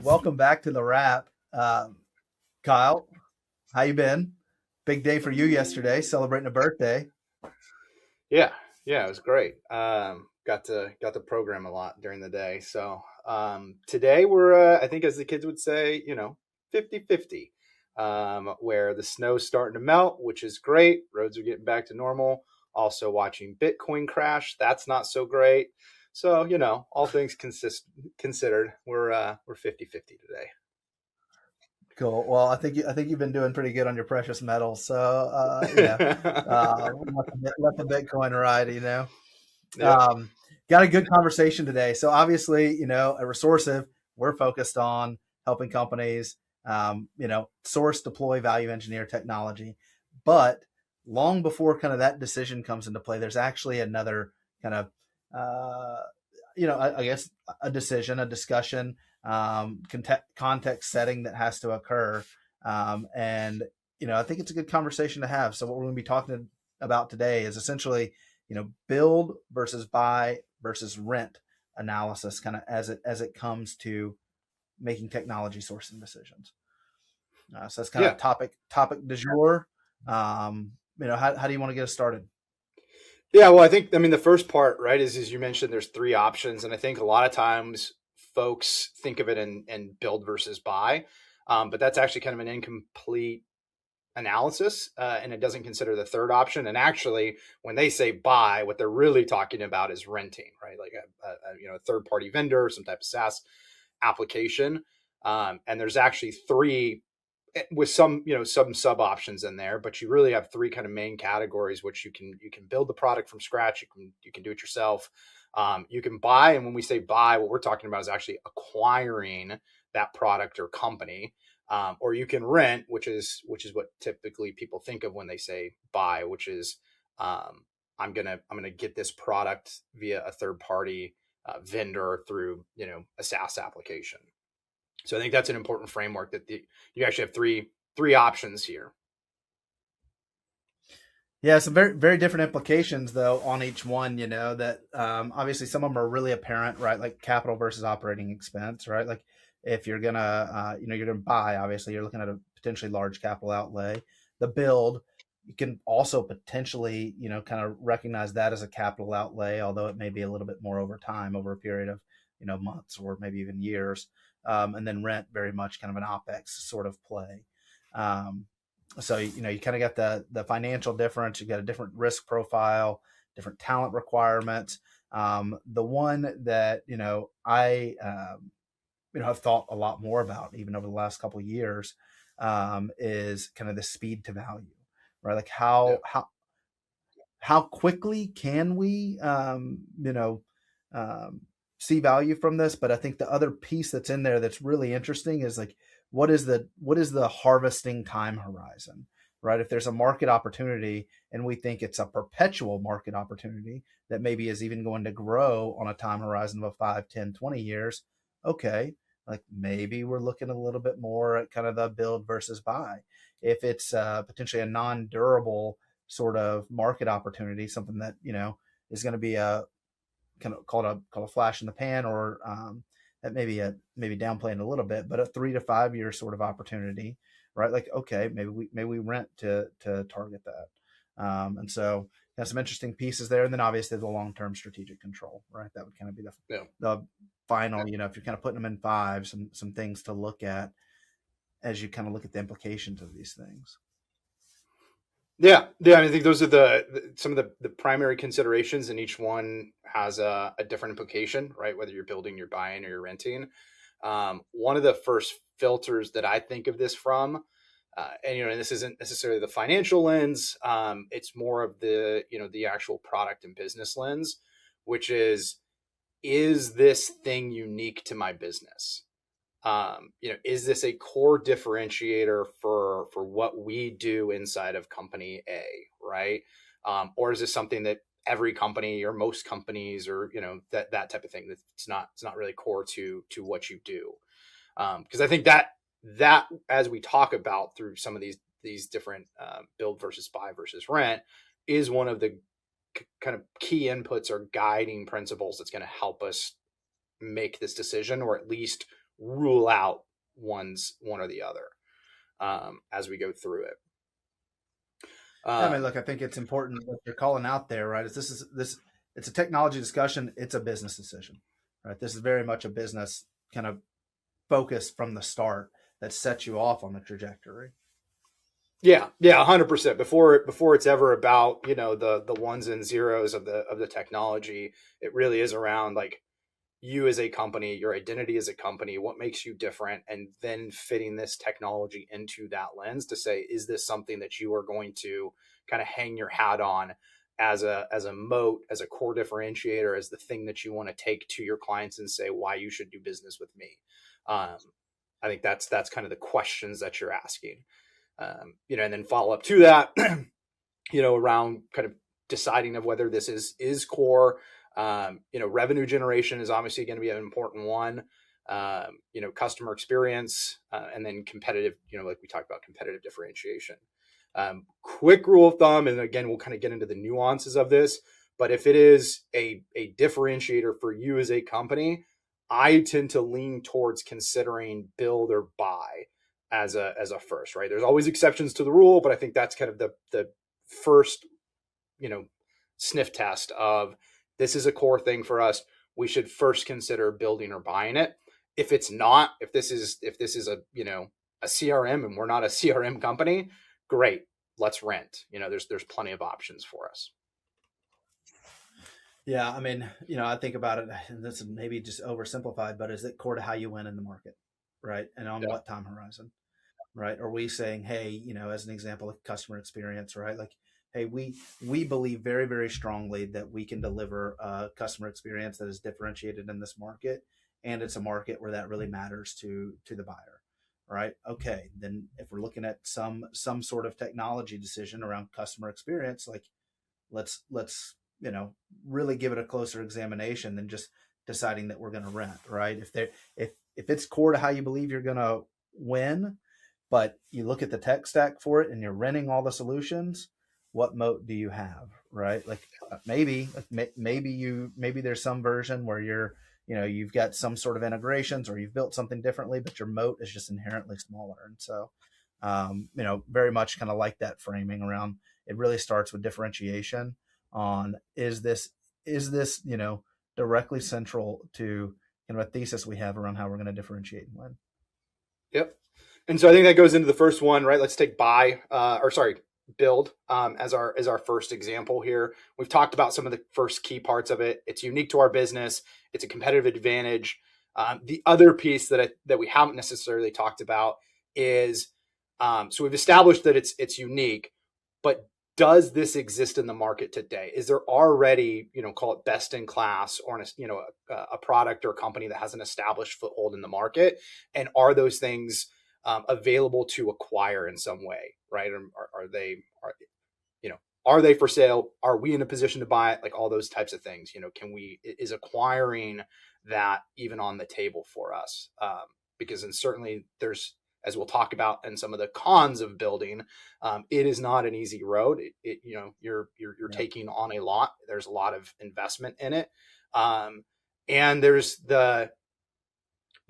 Welcome back to the wrap. Kyle, how you been? Big day for you yesterday, celebrating a birthday. Yeah, yeah, it was great. Got to program a lot during the day. So today we're I think as the kids would say, 50-50. Where the snow's starting to melt, which is great. Roads are getting back to normal. Also watching Bitcoin crash. That's not so great. So, all things considered, we're 50-50 today. Cool. Well, I think you've been doing pretty good on your precious metals. So, let the Bitcoin ride. Yep. Um, got a good conversation today. So obviously, at Resourcive, we're focused on helping companies, source, deploy, value engineer technology. But long before kind of that decision comes into play, there's actually another kind of, uh, I guess a decision, a discussion, context setting that has to occur. And I think it's a good conversation to have. So what we're going to be talking about today is essentially build versus buy versus rent analysis, kind of as it comes to making technology sourcing decisions. So that's kind of Yeah. topic du jour. How do you want to get us started? Yeah, well, I mean, the first part, right, is you mentioned there's three options, and I think a lot of times folks think of it in build versus buy, but that's actually kind of an incomplete analysis, and it doesn't consider the third option. And actually, when they say buy, what they're really talking about is renting, right? Like a third party vendor, some type of SaaS application. And there's actually three with some sub options in there, but you really have three kind of main categories which you can build the product from scratch. You can do it yourself. You can buy, and when we say buy, what we're talking about is actually acquiring that product or company. Or you can rent, which is what typically people think of when they say buy, which is um, I'm gonna get this product via a third party vendor through a SaaS application. So I think that's an important framework that you actually have three options here. Yeah, some very very different implications though on each one. That obviously some of them are really apparent, right? Like capital versus operating expense, right? Like if you're gonna you're gonna buy, obviously you're looking at a potentially large capital outlay. The build, you can also potentially kind of recognize that as a capital outlay, although it may be a little bit more over time, over a period of months or maybe even years. And then rent, very much kind of an opex sort of play. Um, so you kind of got the financial difference. You got a different risk profile, different talent requirements. The one that I have thought a lot more about even over the last couple of years is kind of the speed to value, right? Like Yeah. how quickly can we um, see value from this. But I think the other piece that's in there that's really interesting is like what is the harvesting time horizon, right? If there's a market opportunity and we think it's a perpetual market opportunity that maybe is even going to grow on a time horizon of a 5, 10, 20 years, okay, like maybe we're looking a little bit more at kind of the build versus buy. If it's potentially a non-durable sort of market opportunity, something that is going to be a kind of called a flash in the pan, or that maybe downplaying a little bit, but a 3 to 5 year sort of opportunity, right? Like okay, maybe we rent to target that, and so some interesting pieces there, and then obviously the long term strategic control, right? That would kind of be Yeah. the final, if you're kind of putting them in five, some things to look at as you kind of look at the implications of these things. Yeah, yeah. I think those are some of the primary considerations, and each one has a different implication, right? Whether you're building, you're buying, or you're renting. One of the first filters that I think of this from, and this isn't necessarily the financial lens. It's more of the actual product and business lens, which is this thing unique to my business? Is this a core differentiator for what we do inside of company A, right? Or is this something that every company or most companies or that type of thing it's not really core to what you do? Because I think that as we talk about through some of these different build versus buy versus rent is one of the kind of key inputs or guiding principles that's going to help us make this decision, or at least rule out one or the other as we go through it. Yeah, I mean, Um, look, I think it's important what you're calling out there, right? It's a technology discussion, it's a business decision, right? This is very much a business kind of focus from the start that sets you off on the trajectory. yeah, yeah, 100%. Before it's ever about the ones and zeros of the technology, it really is around like you as a company, your identity as a company, what makes you different, and then fitting this technology into that lens to say, is this something that you are going to kind of hang your hat on as a moat, as a core differentiator, as the thing that you want to take to your clients and say why you should do business with me. Um, I think that's kind of the questions that you're asking, and then follow up to that, around kind of deciding of whether this is core. Revenue generation is obviously going to be an important one. Customer experience, and then competitive, like we talked about, competitive differentiation. Quick rule of thumb, and again, we'll kind of get into the nuances of this, but if it is a differentiator for you as a company, I tend to lean towards considering build or buy as a first, right? There's always exceptions to the rule, but I think that's kind of the first, you know, sniff test of this is a core thing for us. We should first consider building or buying it. If it's not, if this is a CRM and we're not a CRM company, great, let's rent. There's plenty of options for us. Yeah, I mean, I think about it, and this is maybe just oversimplified, but is it core to how you win in the market, right? And on Yeah. what time horizon, right? Are we saying, hey, as an example of customer experience, right? Like, hey, we believe very, very strongly that we can deliver a customer experience that is differentiated in this market, and it's a market where that really matters to the buyer, right? Okay, then if we're looking at some sort of technology decision around customer experience, like let's really give it a closer examination than just deciding that we're going to rent, right? If it's core to how you believe you're going to win, but you look at the tech stack for it and you're renting all the solutions, what moat do you have, right? Like maybe there's some version where you've got some sort of integrations or you've built something differently, but your moat is just inherently smaller. And so very much kind of like that framing around, it really starts with differentiation on, is this directly central to a thesis we have around how we're going to differentiate and win. Yep. And so I think that goes into the first one, right? Let's take buy, or sorry, build, as our first example here. We've talked about some of the first key parts of it. It's unique to our business. It's a competitive advantage. The other piece that we haven't necessarily talked about is, so we've established that it's unique, but does this exist in the market today? Is there already, call it best in class, or a product or a company that has an established foothold in the market? And are those things available to acquire in some way, right? Are they are they for sale? Are we in a position to buy it? Like all those types of things. Is acquiring that even on the table for us? Because and certainly there's, as we'll talk about, and some of the cons of building, it is not an easy road. You're Yeah. taking on a lot. There's a lot of investment in it, and there's the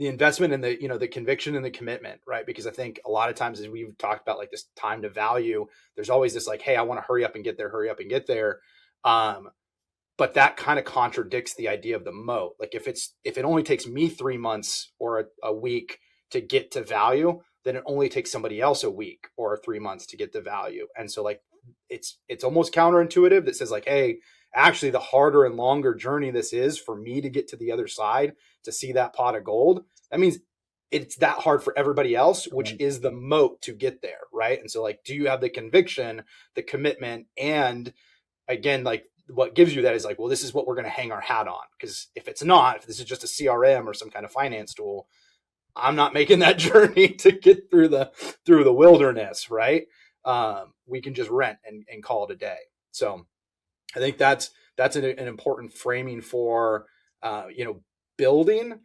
investment and the conviction and the commitment, right? Because I think a lot of times, as we've talked about, like this time to value, there's always this like, hey, I want to hurry up and get there, hurry up and get there. But that kind of contradicts the idea of the moat. Like if it only takes me 3 months or a week to get to value, then it only takes somebody else a week or 3 months to get to value. And so like it's almost counterintuitive that says like, hey, actually the harder and longer journey this is for me to get to the other side, to see that pot of gold, that means it's that hard for everybody else, which Right. is the moat to get there, right? And so like, do you have the conviction, the commitment, and again, like what gives you that is like, well, this is what we're going to hang our hat on. Because if it's not, if this is just a CRM or some kind of finance tool, I'm not making that journey to get through the wilderness, right? We can just rent and call it a day. So I think that's an important framing for building.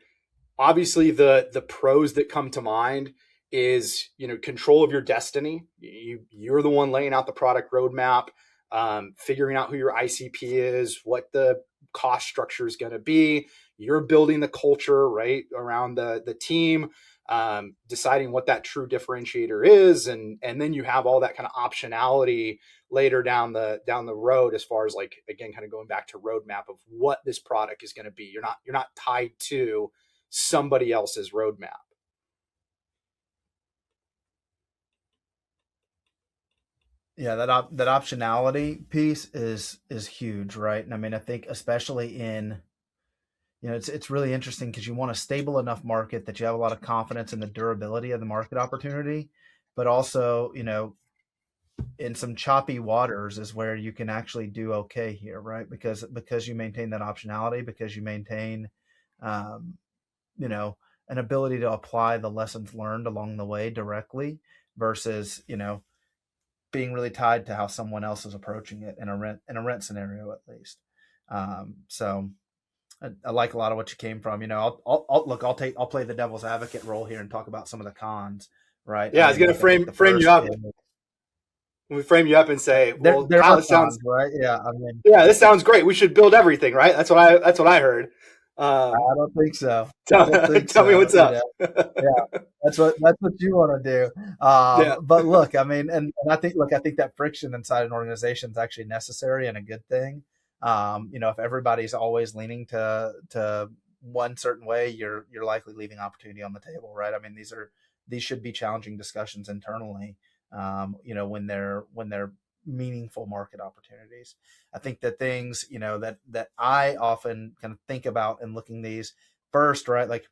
Obviously, the pros that come to mind is control of your destiny. You're the one laying out the product roadmap, figuring out who your ICP is, what the cost structure is going to be. you're building the culture right around the team, deciding what that true differentiator is, and then you have all that kind of optionality later down the road, as far as like, again, kind of going back to roadmap of what this product is going to be. You're not tied to somebody else's roadmap. Yeah, that optionality piece is huge, right? And I mean, I think especially in, it's really interesting because you want a stable enough market that you have a lot of confidence in the durability of the market opportunity, but also, in some choppy waters is where you can actually do okay here, right? Because you maintain that optionality, because you maintain, um, you know, an ability to apply the lessons learned along the way directly versus, being really tied to how someone else is approaching it in a rent scenario at least. So I like a lot of what you came from. I'll play the devil's advocate role here and talk about some of the cons. Right. I Yeah, I was mean, going look, to I think the frame you first up. is We frame you up and say, well, there Kyle, are this sounds, cons, right? Yeah. I mean, yeah, this sounds great. We should build everything, right? That's what I heard. I don't think so. I Tell, don't think tell me so. what's up. Yeah, that's what you want to do. Yeah, But look, I mean, I think that friction inside an organization is actually necessary and a good thing. If everybody's always leaning to one certain way, you're likely leaving opportunity on the table, right? I mean, these should be challenging discussions internally. When they're meaningful market opportunities. I think that things, that I often kind of think about in looking these first, right? Like,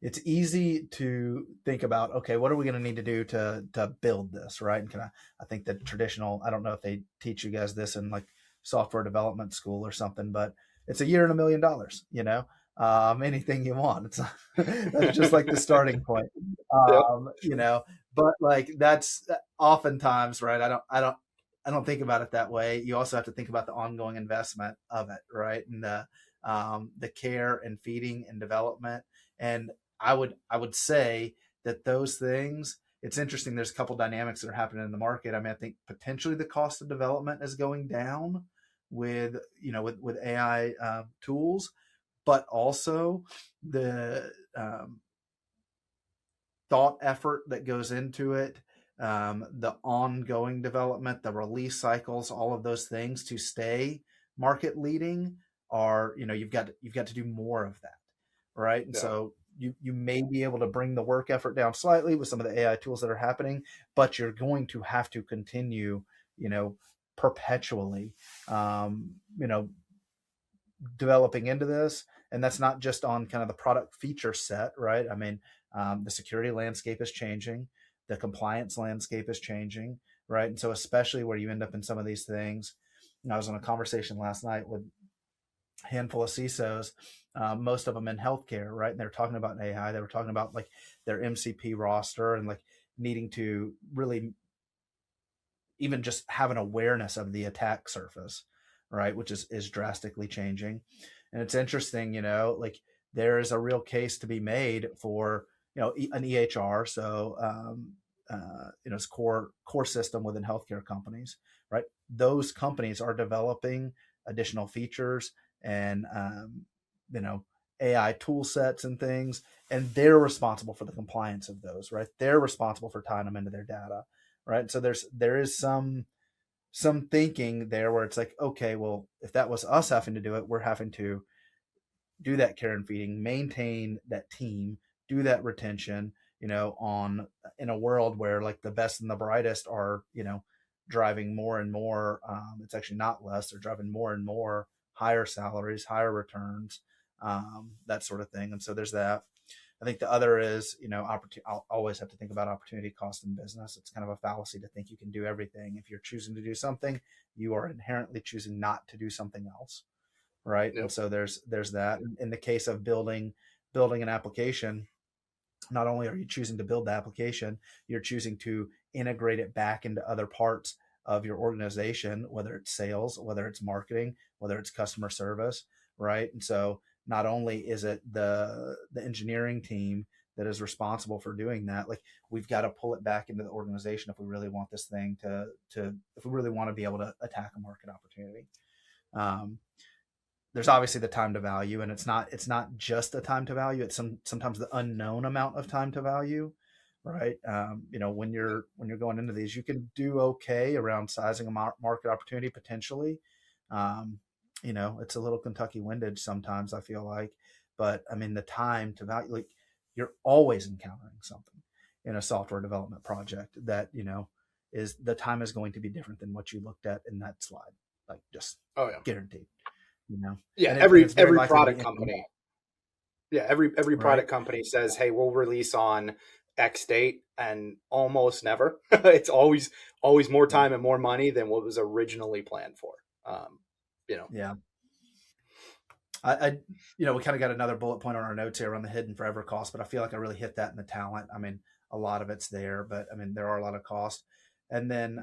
it's easy to think about, okay, what are we going to need to do to build this, right? And I think that traditional, I don't know if they teach you guys this in like software development school or something, but it's a year and $1 million, anything you want. It's that's just like the starting point. yeah, But like that's oftentimes, right. I don't think about it that way. You also have to think about the ongoing investment of it, right? And the care and feeding and development. And I would say that those things, it's interesting. There's a couple dynamics that are happening in the market. I mean, I think potentially the cost of development is going down with AI tools, but also the thought effort that goes into it, the ongoing development, the release cycles, all of those things to stay market leading are, you've got to do more of that, right? And yeah, so you may be able to bring the work effort down slightly with some of the AI tools that are happening, but you're going to have to continue, you know, perpetually, um, you know, developing into this. And that's not just on kind of the product feature set, right? I mean, the security landscape is changing, the compliance landscape is changing, right? And so, especially where you end up in some of these things, I was on a conversation last night with a handful of CISOs, most of them in healthcare, right? And they're talking about AI. They were talking about like their MCP roster and like needing to really even just have an awareness of the attack surface, right? Which is drastically changing. And it's interesting, like there is a real case to be made for, an EHR. So, it's core system within healthcare companies, right? Those companies are developing additional features and, you know, AI tool sets and things, and they're responsible for the compliance of those, right? They're responsible for tying them into their data, right? So there is some thinking there where it's like, okay, well, if that was us having to do it, we're having to do that care and feeding, maintain that team, do that retention, on in a world where like the best and the brightest are, driving more and more. It's actually not less; they're driving more and more higher salaries, higher returns, that sort of thing. And so there's that. I think the other is, opportunity. I'll always have to think about opportunity cost in business. It's kind of a fallacy to think you can do everything. If you're choosing to do something, you are inherently choosing not to do something else, right? And yep, so there's that. In the case of building an application, not only are you choosing to build the application, you're choosing to integrate it back into other parts of your organization, whether it's sales, whether it's marketing, whether it's customer service, right? And so not only is it the engineering team that is responsible for doing that, like we've got to pull it back into the organization if we really want this thing to if we really want to be able to attack a market opportunity. Um, there's obviously the time to value, and it's not just a time to value. It's sometimes the unknown amount of time to value, right? When you're going into these, you can do okay around sizing a market opportunity potentially. Um, it's a little Kentucky windage sometimes, I feel like, but I mean the time to value, like you're always encountering something in a software development project that is the time is going to be different than what you looked at in that slide, like just Oh yeah. guaranteed. Yeah. And it's very Every likely to be product incremental, company. Yeah. Every right? product company says, hey, we'll release on X date, and almost never. It's always more Yeah, time and more money than what was originally planned for. Um, you know. yeah. I we kind of got another bullet point on our notes here on the hidden forever cost, but I feel like I really hit that in the talent. I mean, a lot of it's there, but I mean, there are a lot of costs. And then,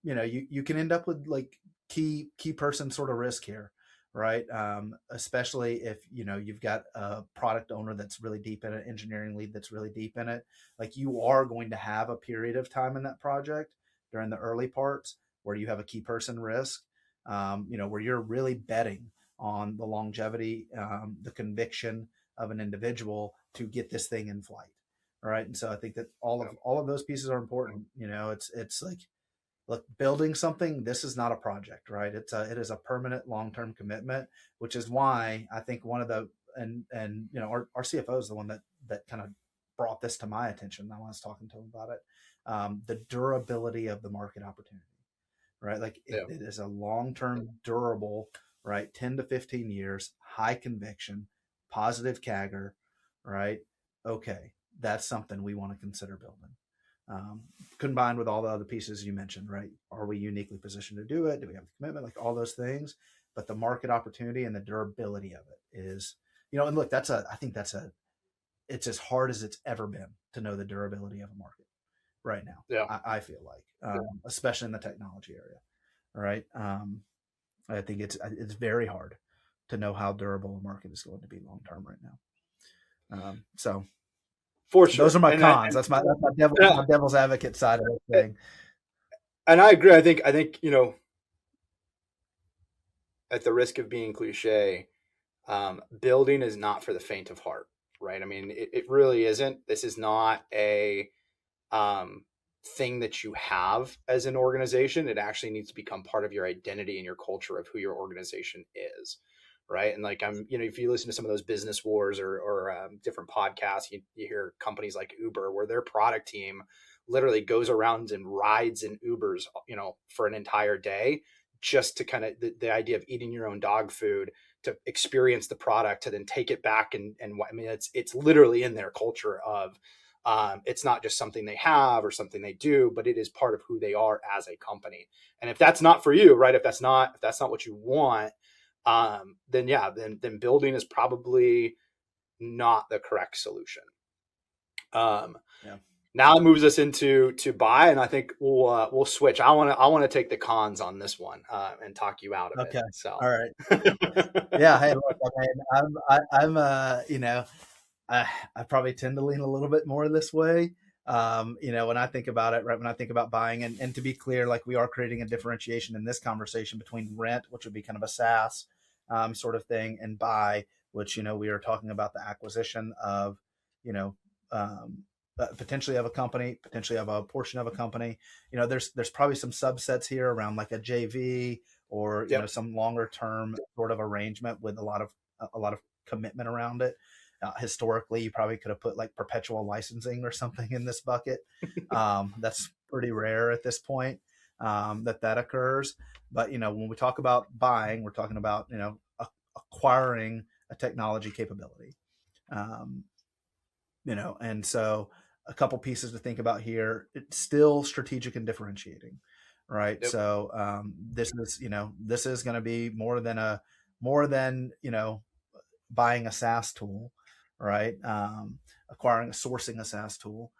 you can end up with like key person sort of risk here, right? Especially if, you've got a product owner that's really deep in it, engineering lead that's really deep in it. Like you are going to have a period of time in that project during the early parts where you have a key person risk, where you're really betting on the longevity, the conviction of an individual to get this thing in flight. All right. And so I think that all of those pieces are important. It's like, look, building something, this is not a project, right? It is a permanent long-term commitment, which is why I think one of the and our CFO is the one that kind of brought this to my attention when I was talking to him about it. The durability of the market opportunity, right? Like Yeah. it is a long-term durable, right? 10 to 15 years, high conviction, positive CAGR, right? Okay. That's something we want to consider building. Um, Combined with all the other pieces you mentioned, right? Are we uniquely positioned to do it? Do we have the commitment? Like all those things, but the market opportunity and the durability of it is, and look, I think it's as hard as it's ever been to know the durability of a market right now. Yeah. I feel like, especially in the technology area, right? I think it's very hard to know how durable a market is going to be long term right now. So For those are sure. my cons. That's my devil's advocate side of the thing. And I agree. I think at the risk of being cliche, building is not for the faint of heart, right? I mean, it really isn't. This is not a um, thing that you have as an organization. It actually needs to become part of your identity and your culture of who your organization is, right? And like if you listen to some of those business wars or different podcasts, you hear companies like Uber where their product team literally goes around and rides in Ubers, for an entire day, just to kind of the idea of eating your own dog food, to experience the product, to then take it back and I mean it's literally in their culture of it's not just something they have or something they do, but it is part of who they are as a company. And if that's not for you, right? If that's not what you want, then yeah, then building is probably not the correct solution. Um, Yeah. Now it moves us into to buy, and I think we'll switch. I want to take the cons on this one and talk you out of it. Okay. So All right. Yeah. Hey, look, I mean, I'm, I probably tend to lean a little bit more this way. When I think about it, right, when I think about buying, and to be clear, like we are creating a differentiation in this conversation between rent, which would be kind of a SaaS sort of thing, and buy, which, we are talking about the acquisition of, you know, um, potentially of a company, potentially of a portion of a company. There's probably some subsets here around like a JV or, yep. some longer term sort of arrangement with a lot of commitment around it. Historically, you probably could have put like perpetual licensing or something in this bucket. That's pretty rare at this point, that occurs. But when we talk about buying, we're talking about acquiring a technology capability. Um, and so a couple pieces to think about here. It's still strategic and differentiating, right? Yep. So this is going to be more than buying a SaaS tool, right? Sourcing a SaaS tool.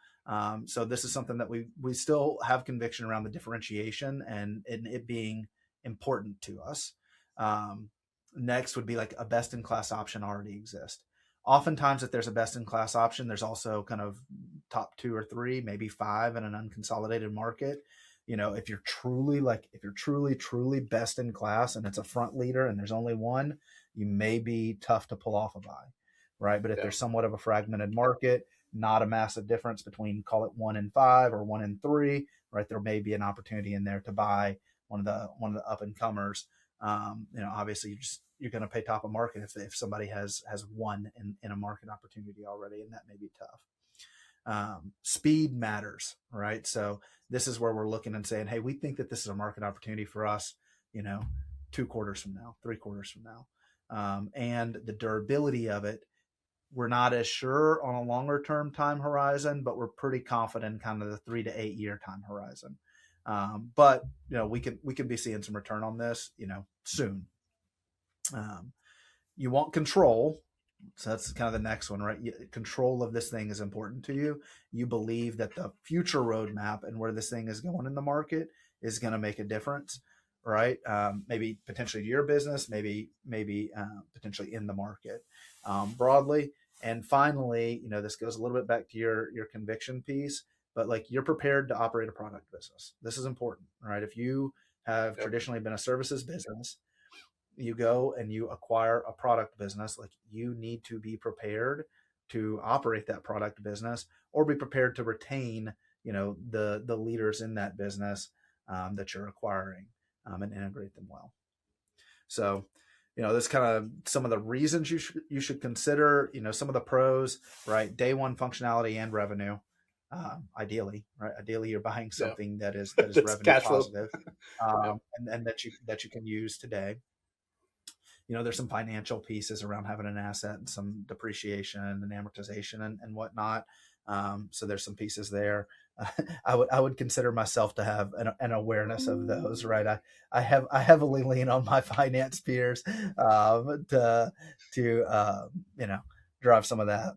So this is something that we still have conviction around the differentiation and it being important to us. Um, Next would be like a best in class option already exists. Oftentimes, if there's a best in class option, there's also kind of top two or three, maybe five in an unconsolidated market. If you're truly truly best in class and it's a front leader and there's only one, you may be tough to pull off a buy, right? But if Yeah. there's somewhat of a fragmented market, not a massive difference between, call it 1 and 5 or 1 and 3, right? There may be an opportunity in there to buy one of the up and comers. Obviously you're going to pay top of market if somebody has won in a market opportunity already, and that may be tough. Speed matters, right? So this is where we're looking and saying, hey, we think that this is a market opportunity for us, you know, 2 quarters from now, 3 quarters from now. And the durability of it, we're not as sure on a longer term time horizon, but we're pretty confident in kind of the 3 to 8 year time horizon. But we can be seeing some return on this, soon. Um, you want control. So that's kind of the next one, right? Control of this thing is important to you. You believe that the future roadmap and where this thing is going in the market is going to make a difference, right? Maybe potentially to your business, maybe potentially in the market broadly. And finally, this goes a little bit back to your conviction piece, but like you're prepared to operate a product business. This is important, right? If you have Yep. traditionally been a services business, you go and you acquire a product business, like you need to be prepared to operate that product business, or be prepared to retain the leaders in that business that you're acquiring, and integrate them well. So that's kind of some of the reasons you should consider, some of the pros, right? Day one functionality and revenue. Ideally, right? Ideally, you're buying Yeah. something that is That's revenue cash flow. positive, Yep. and that you can use today. There's some financial pieces around having an asset and some depreciation and amortization and whatnot. So there's some pieces there. I would consider myself to have an awareness of those, right? I heavily lean on my finance peers to drive some of that.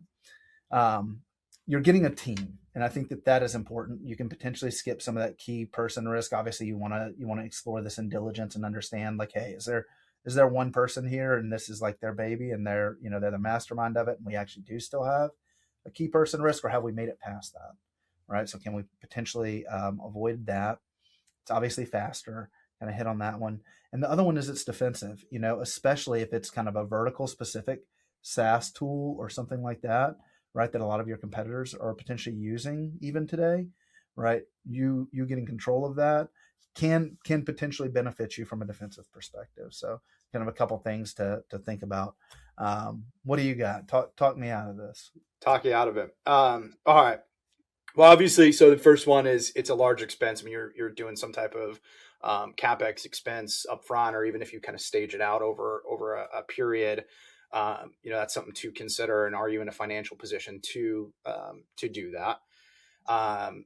Um, you're getting a team, and I think that is important. You can potentially skip some of that key person risk. Obviously, you want to explore this in diligence and understand, like, hey, is there one person here and this is like their baby and they're the mastermind of it, and we actually do still have a key person risk, or have we made it past that, right? So can we potentially avoid that? It's obviously faster. Kind of hit on that one. And the other one is it's defensive, especially if it's kind of a vertical specific SaaS tool or something like that, right? That a lot of your competitors are potentially using even today, right? You getting control of that can potentially benefit you from a defensive perspective. So kind of a couple things to think about. What do you got? Talk me out of this. Talk you out of it. All right. Well, obviously, so the first one is it's a large expense. I mean, you're doing some type of capex expense up front, or even if you kind of stage it out over a period, that's something to consider. And are you in a financial position to do that? Um,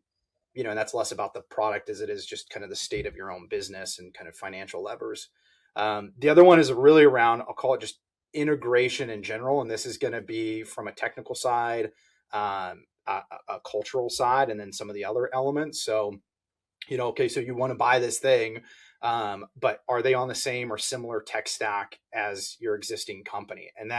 and that's less about the product as it is just kind of the state of your own business and kind of financial levers. The other one is really around, I'll call it just integration in general. And this is going to be from a technical side, a cultural side, and then some of the other elements. So, okay, so you want to buy this thing, but are they on the same or similar tech stack as your existing company? And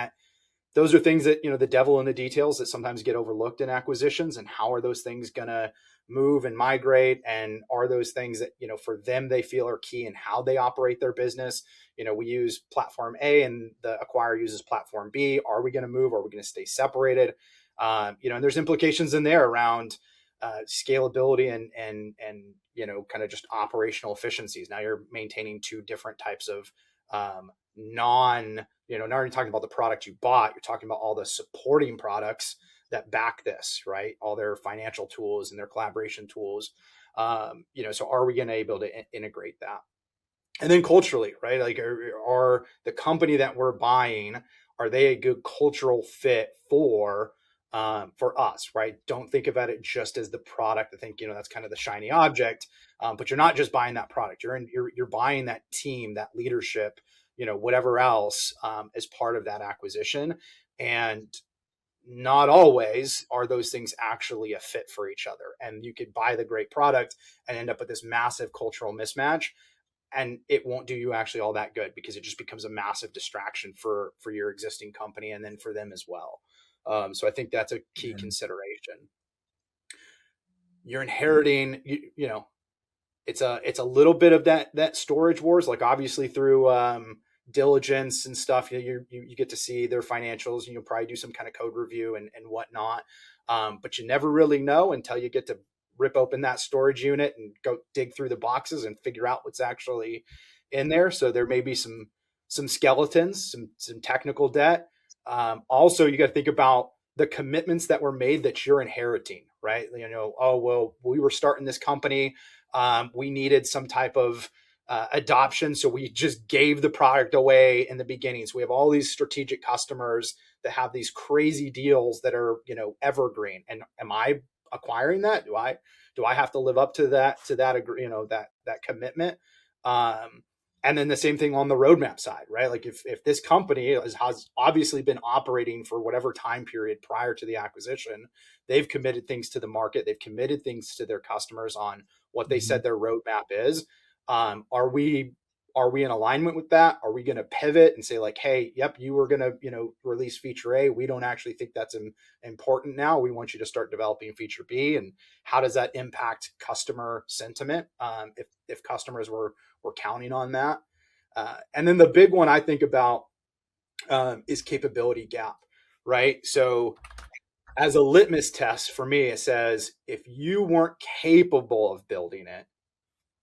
those are things that, the devil in the details that sometimes get overlooked in acquisitions. And how are those things going to move and migrate? And are those things that, for them, they feel are key in how they operate their business? We use platform A and the acquirer uses platform B. Are we going to move? Are we going to stay separated? And there's implications in there around scalability and kind of just operational efficiencies. Now you're maintaining two different types of now you're talking about the product you bought, you're talking about all the supporting products that back this, right? All their financial tools and their collaboration tools. So are we going to able to integrate that? And then culturally, right? Like, are the company that we're buying, are they a good cultural fit for us, right? Don't think about it just as the product. I think that's kind of the shiny object, but you're not just buying that product. You're buying that team, that leadership, whatever else, as part of that acquisition. And not always are those things actually a fit for each other. And you could buy the great product and end up with this massive cultural mismatch, and it won't do you actually all that good, because it just becomes a massive distraction for your existing company and then for them as well. So I think that's a key Yeah. consideration. You're inheriting, it's a little bit of that storage wars, like obviously through diligence and stuff. You get to see their financials, and you'll probably do some kind of code review and whatnot. But you never really know until you get to rip open that storage unit and go dig through the boxes and figure out what's actually in there. So there may be some skeletons, some technical debt. Also, you got to think about the commitments that were made that you're inheriting, right? Oh well, we were starting this company. We needed some type of adoption, so we just gave the product away in the beginning. So we have all these strategic customers that have these crazy deals that are evergreen. And am I acquiring that? Do I have to live up to that commitment? Um, and then the same thing on the roadmap side, right? Like if this company has obviously been operating for whatever time period prior to the acquisition, they've committed things to the market, they've committed things to their customers on what they Mm-hmm. said their roadmap is. Are we in alignment with that? Are we going to pivot and say like, hey, yep, you were going to release feature A, we don't actually think that's important now, we want you to start developing feature B? And how does that impact customer sentiment, if customers were counting on that? And then the big one I think about is capability gap, right? So as a litmus test for me, it says if you weren't capable of building it,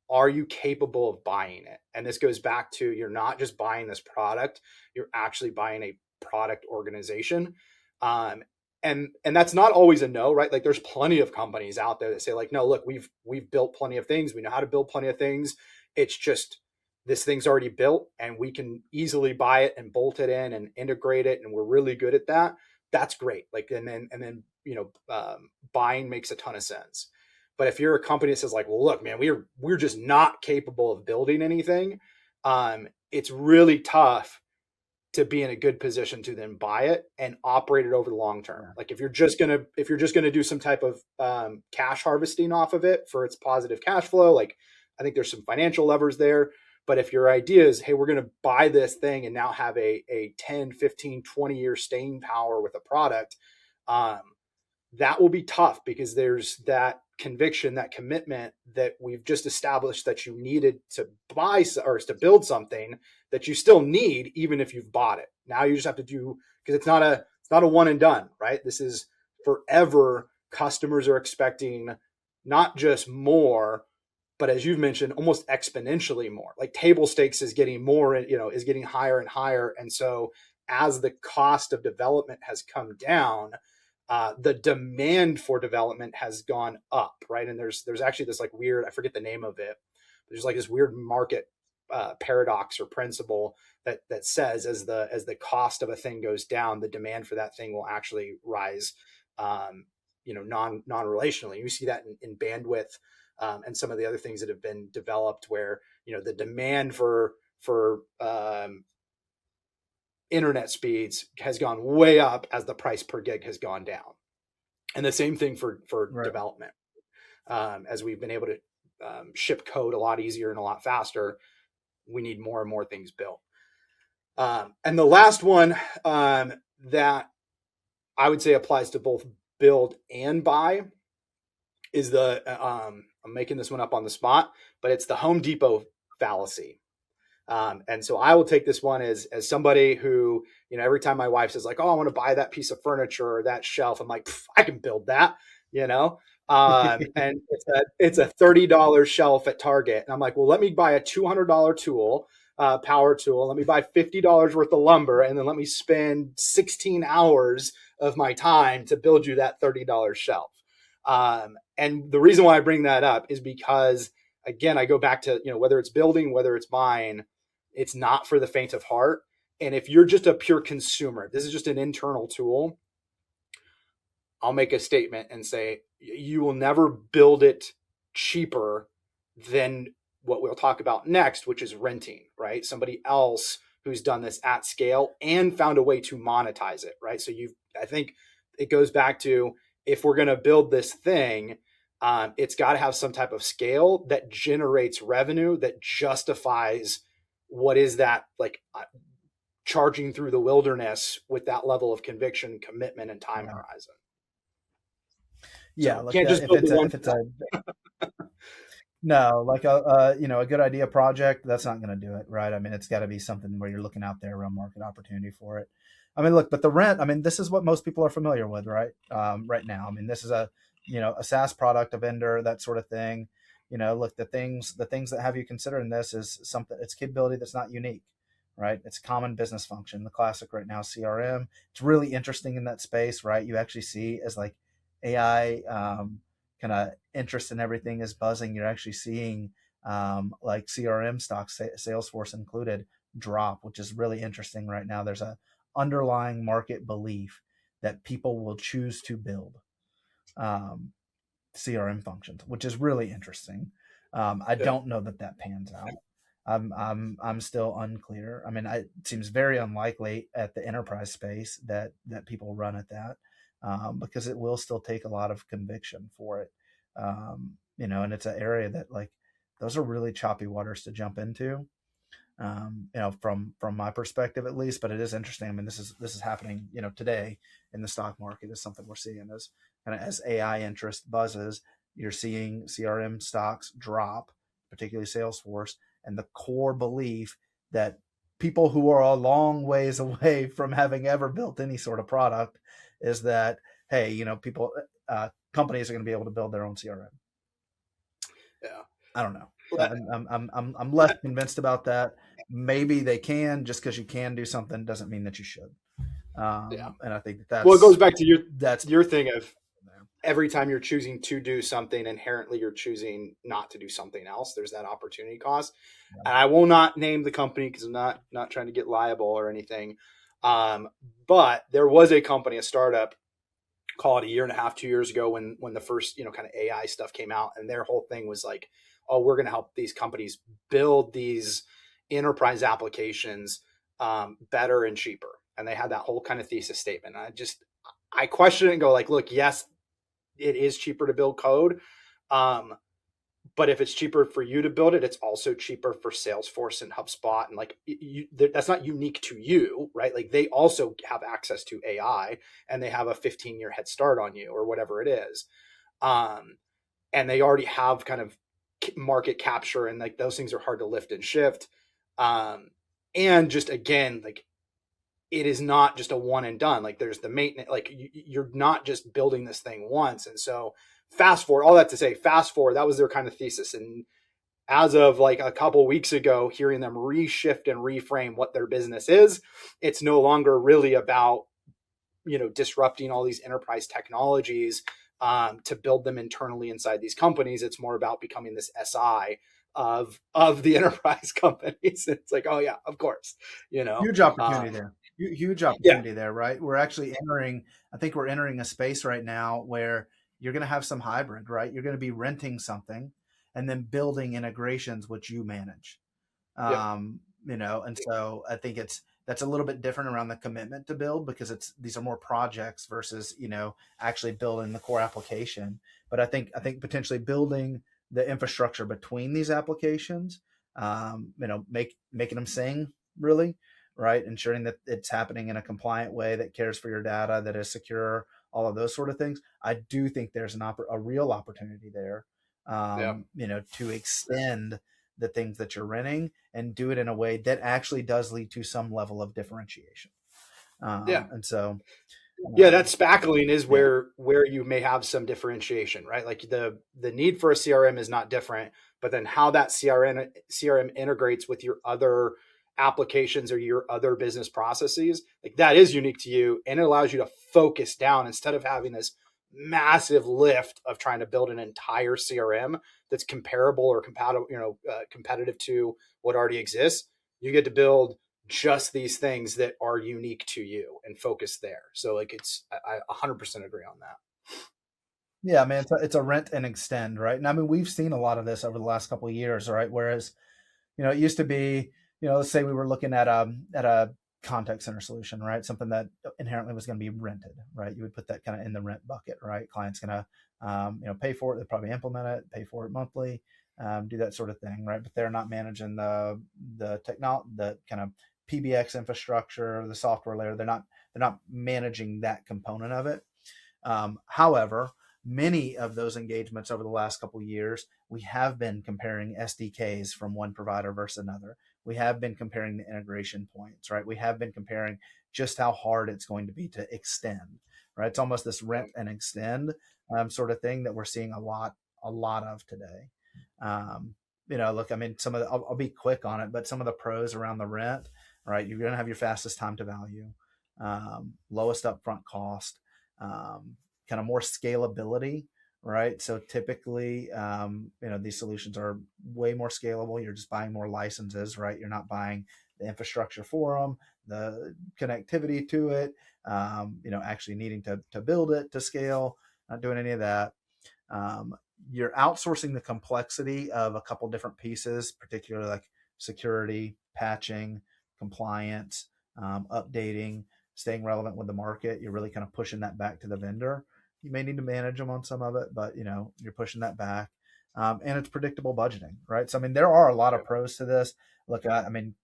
are you capable of buying it? And this goes back to, you're not just buying this product, you're actually buying a product organization. Um, and that's not always a no, right? Like there's plenty of companies out there that say like, no, look, we've built plenty of things, we know how to build plenty of things. It's just this thing's already built and we can easily buy it and bolt it in and integrate it, and we're really good at that. That's great. Like, and then buying makes a ton of sense. But if you're a company that says like, well, look, man, we're just not capable of building anything, it's really tough to be in a good position to then buy it and operate it over the long term. Yeah. Like if you're just gonna do some type of cash harvesting off of it for its positive cash flow, like I think there's some financial levers there. But if your idea is, hey, we're going to buy this thing and now have a 10, 15, 20-year staying power with a product, um, that will be tough because there's that conviction, that commitment that we've just established that you needed to buy or to build something that you still need, even if you've bought it. Now you just have to do, because it's not a one and done, right? This is forever. Customers are expecting not just more, but as you've mentioned, almost exponentially more. Like table stakes is getting more, is getting higher and higher. And so as the cost of development has come down, the demand for development has gone up, right? And there's actually this like weird, I forget the name of it. There's like this weird market paradox or principle that says as the cost of a thing goes down, the demand for that thing will actually rise, non relationally. You see that in bandwidth, and some of the other things that have been developed where the demand for internet speeds has gone way up as the price per gig has gone down. And the same thing for Right. development. As we've been able to ship code a lot easier and a lot faster, we need more and more things built. And the last one that I would say applies to both build and buy is I'm making this one up on the spot, but it's the Home Depot fallacy. And so I will take this one as somebody who, every time my wife says like, oh, I want to buy that piece of furniture or that shelf, I'm like, I can build that, you know? And it's a $30 shelf at Target. And I'm like, well, let me buy a $200 tool, power tool. Let me buy $50 worth of lumber. And then let me spend 16 hours of my time to build you that $30 shelf. And the reason why I bring that up is because, again, I go back to, whether it's building, whether it's buying, it's not for the faint of heart. And if you're just a pure consumer, this is just an internal tool, I'll make a statement and say you will never build it cheaper than what we'll talk about next, which is renting, right? Somebody else who's done this at scale and found a way to monetize it, right? So I think it goes back to, if we're going to build this thing, it's got to have some type of scale that generates revenue that justifies what is that, like, charging through the wilderness with that level of conviction, commitment, and time Right. horizon. Yeah. So Look, can't just if build the it's a one if it's a shot. No, like a good idea project, that's not going to do it, right? I mean, it's got to be something where you're looking out there around market opportunity for it. I mean, look, but the rent, I mean, this is what most people are familiar with, right? Right now, I mean, this is a SaaS product, a vendor, that sort of thing. Look, the things that have you considering this is something, it's capability that's not unique, right? It's a common business function. The classic right now, CRM. It's really interesting in that space, right? You actually see as like AI, kind of interest in everything is buzzing, you're actually seeing like CRM stocks, Salesforce included, drop, which is really interesting right now. There's a underlying market belief that people will choose to build um, CRM functions, which is really interesting. I Yeah, don't know that that pans out. I'm still unclear. I mean, it seems very unlikely at the enterprise space that people run at that, because it will still take a lot of conviction for it. And it's an area that, like, those are really choppy waters to jump into, from my perspective at least. But it is interesting. I mean, this is happening, today in the stock market, is something we're seeing as kind of as AI interest buzzes. You're seeing CRM stocks drop, particularly Salesforce, and the core belief that people who are a long ways away from having ever built any sort of product is that, hey, people, companies are going to be able to build their own CRM. yeah, I don't know. Let- I'm less convinced about that. Maybe they can. Just because you can do something doesn't mean that you should. yeah. And I think that Well, it goes back to that's your thing of every time you're choosing to do something, inherently you're choosing not to do something else. There's that opportunity cost, and I will not name the company because I'm not trying to get liable or anything. Um, but there was a company, a startup, call it a year and a half, 2 years ago, when the first kind of AI stuff came out, and their whole thing was like, oh, we're going to help these companies build these enterprise applications better and cheaper, and they had that whole kind of thesis statement. I question it and go like, look, yes, it is cheaper to build code. Um, but if it's cheaper for you to build it, it's also cheaper for Salesforce and HubSpot. And like, that's not unique to you, right? Like, they also have access to AI, and they have a 15-year head start on you or whatever it is. Um, and they already have kind of market capture, and like those things are hard to lift and shift. Um, and just again, like, it is not just a one and done. Like, there's the maintenance, like you're not just building this thing once. And so fast forward, all that to say, fast forward, that was their kind of thesis. And as of like a couple weeks ago, hearing them reshift and reframe what their business is, it's no longer really about disrupting all these enterprise technologies to build them internally inside these companies. It's more about becoming this SI of the enterprise companies. It's like, oh yeah, of course, huge opportunity um, there. Huge yeah, opportunity there, right? We're actually entering. I think we're entering a space right now where you're going to have some hybrid, right? You're going to be renting something and then building integrations which you manage. yeah, And so I think that's a little bit different around the commitment to build, because these are more projects versus actually building the core application. But I think potentially building the infrastructure between these applications, making them sing, really, right, ensuring that it's happening in a compliant way that cares for your data, that is secure, all of those sort of things. I do think there's a real opportunity there, yeah, to extend the things that you're renting and do it in a way that actually does lead to some level of differentiation. yeah. And so, Yeah, that spackling is yeah, where you may have some differentiation, right? Like, the need for a CRM is not different, but then how that CRM integrates with your other applications or your other business processes, like, that is unique to you, and it allows you to focus down instead of having this massive lift of trying to build an entire CRM that's comparable or compatible, competitive to what already exists. You get to build just these things that are unique to you and focus there. So like, I 100% agree on that. yeah, man, it's a rent and extend, right? And I mean, we've seen a lot of this over the last couple of years, right? Whereas, it used to be, let's say we were looking at a contact center solution, right? Something that inherently was going to be rented, right? You would put that kind of in the rent bucket, right? Client's going to, pay for it. They'll probably implement it, pay for it monthly, do that sort of thing, right? But they're not managing the kind of PBX infrastructure, the software layer. They're not managing that component of it. However, many of those engagements over the last couple of years, we have been comparing SDKs from one provider versus another. We have been comparing the integration points, right? We have been comparing just how hard it's going to be to extend, right? It's almost this Yeah. rent and extend sort of thing that we're seeing a lot of today. Um, look, I mean, I'll be quick on it, but some of the pros around the rent, right? You're going to have your fastest time to value, lowest upfront cost, kind of more scalability, right? So typically, these solutions are way more scalable. You're just buying more licenses, right? You're not buying the infrastructure for them, the connectivity to it, actually needing to build it to scale, not doing any of that. Um, you're outsourcing the complexity of a couple different pieces, particularly like security, patching, compliance, updating, staying relevant with the market. You're really kind of pushing that back to the vendor. You may need to manage them on some of it, but you're pushing that back. And it's predictable budgeting, right? So I mean, there are a lot Yeah. of pros to this. Look, I mean,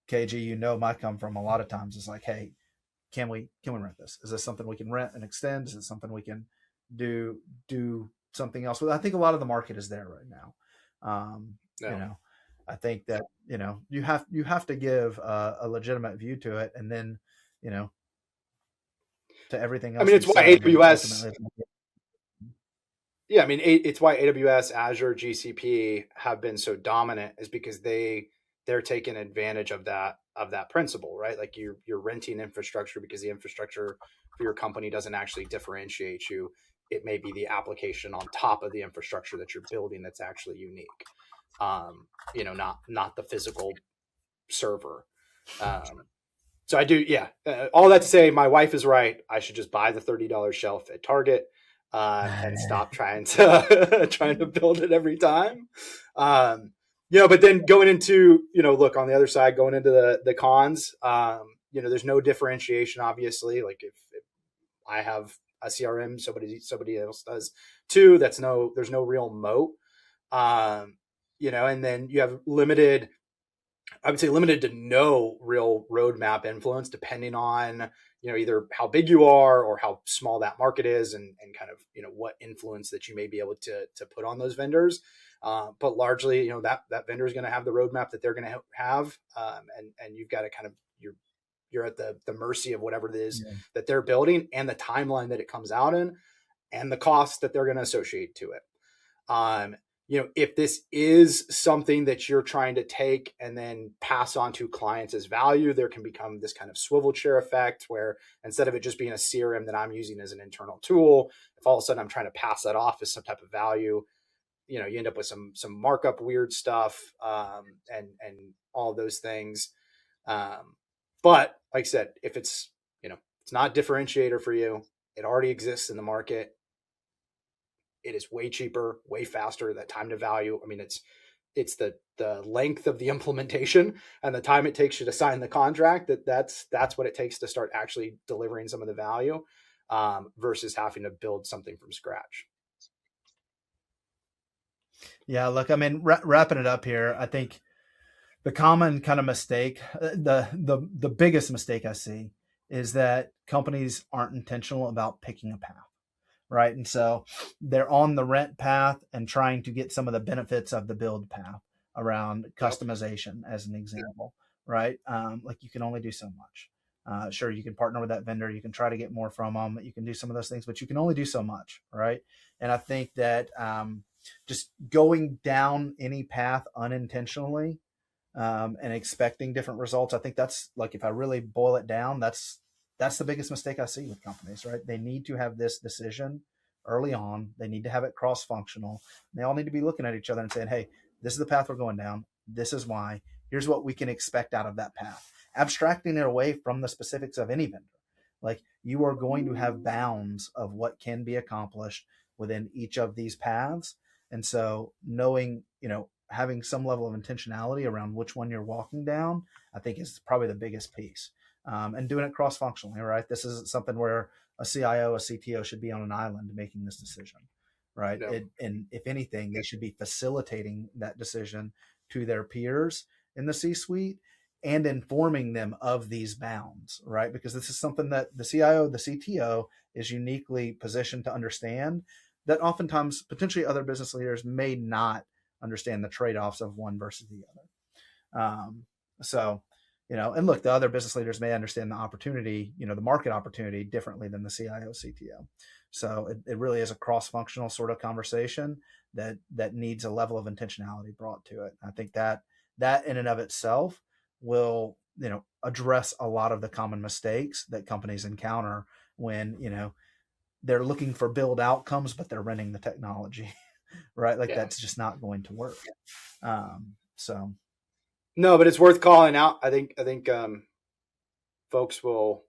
KG, my come from a lot of times is like, hey, can we rent this? Is this something we can rent and extend? Is it something we can do something else with? I think a lot of the market is there right now. Um, you No. know, I think that you have to give a legitimate view to it, and then you know to everything I else mean, you it's why said. I mean, AWS. ultimately, Yeah, I mean, it's why AWS, Azure, GCP have been so dominant, is because they're taking advantage of that principle, right? Like you're renting infrastructure because the infrastructure for your company doesn't actually differentiate you. It may be the application on top of the infrastructure that you're building that's actually unique. Not the physical server. Um, so I do, yeah. All that to say, my wife is right. I should just buy the $30 shelf at Target, and stop trying to trying to build it every time. But then going into, look on the other side, going into the cons. There's no differentiation, obviously. Like if I have a CRM, somebody else does too. There's no real moat. And then you have limited, I would say limited to no real roadmap influence, depending on either how big you are or how small that market is, and kind of what influence that you may be able to put on those vendors. But largely, that vendor is going to have the roadmap that they're going to have, and you've got to kind of you're at the mercy of whatever it is yeah, that they're building, and the timeline that it comes out in, and the costs that they're going to associate to it. um, if this is something that you're trying to take and then pass on to clients as value, there can become this kind of swivel chair effect where instead of it just being a CRM that I'm using as an internal tool, if all of a sudden I'm trying to pass that off as some type of value, you end up with some markup weird stuff, and all of those things. But like I said, if it's not a differentiator for you, it already exists in the market, it is way cheaper, way faster. That time to value. I mean, it's the length of the implementation and the time it takes you to sign the contract. That's what it takes to start actually delivering some of the value, versus having to build something from scratch. yeah. Look, I mean, wrapping it up here, I think the common kind of mistake, the biggest mistake I see is that companies aren't intentional about picking a path, right? And so they're on the rent path and trying to get some of the benefits of the build path around Yep. customization, as an example, right? Like you can only do so much. Sure, you can partner with that vendor, you can try to get more from them, you can do some of those things, but you can only do so much, right? And I think that just going down any path unintentionally, and expecting different results. I think that's like, if I really boil it down, that's the biggest mistake I see with companies, right? They need to have this decision early on. They need to have it cross functional. They all need to be looking at each other and saying, hey, this is the path we're going down. This is why. Here's what we can expect out of that path. Abstracting it away from the specifics of any vendor. Like, you are going to have bounds of what can be accomplished within each of these paths. And so knowing, having some level of intentionality around which one you're walking down, I think is probably the biggest piece. And doing it cross functionally, right? This isn't something where a CIO, a CTO should be on an island making this decision, right? No. And if anything, they should be facilitating that decision to their peers in the C suite and informing them of these bounds, right? Because this is something that the CIO, the CTO is uniquely positioned to understand, that oftentimes potentially other business leaders may not understand the trade-offs of one versus the other. So, and look, the other business leaders may understand the opportunity, the market opportunity differently than the CIO, CTO. So it really is a cross-functional sort of conversation that needs a level of intentionality brought to it. I think that in and of itself will, address a lot of the common mistakes that companies encounter when, they're looking for build outcomes, but they're renting the technology, right? Like Yeah. that's just not going to work. So No, but it's worth calling out. I think folks will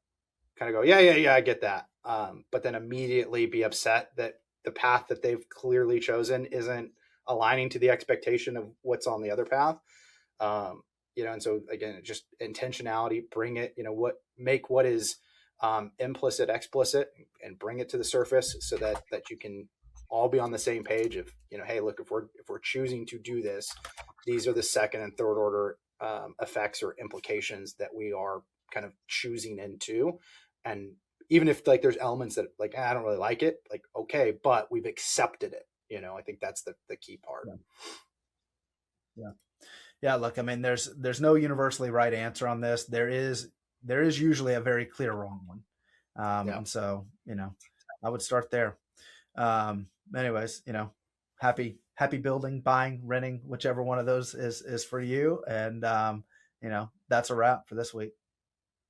kind of go, yeah, yeah, yeah, I get that. But then immediately be upset that the path that they've clearly chosen isn't aligning to the expectation of what's on the other path. And so again, just intentionality, bring it, make what is implicit explicit and bring it to the surface so that you can all be on the same page of, hey, look, if we're choosing to do this, these are the second and third order effects or implications that we are kind of choosing into. And even if like there's elements that like, I don't really like it, like, okay, but we've accepted it. I think that's the key part. yeah, yeah. Yeah, look, I mean, there's no universally right answer on this. There is usually a very clear wrong one, Yeah. and so I would start there. Anyways, happy building, buying, renting, whichever one of those is for you, and that's a wrap for this week.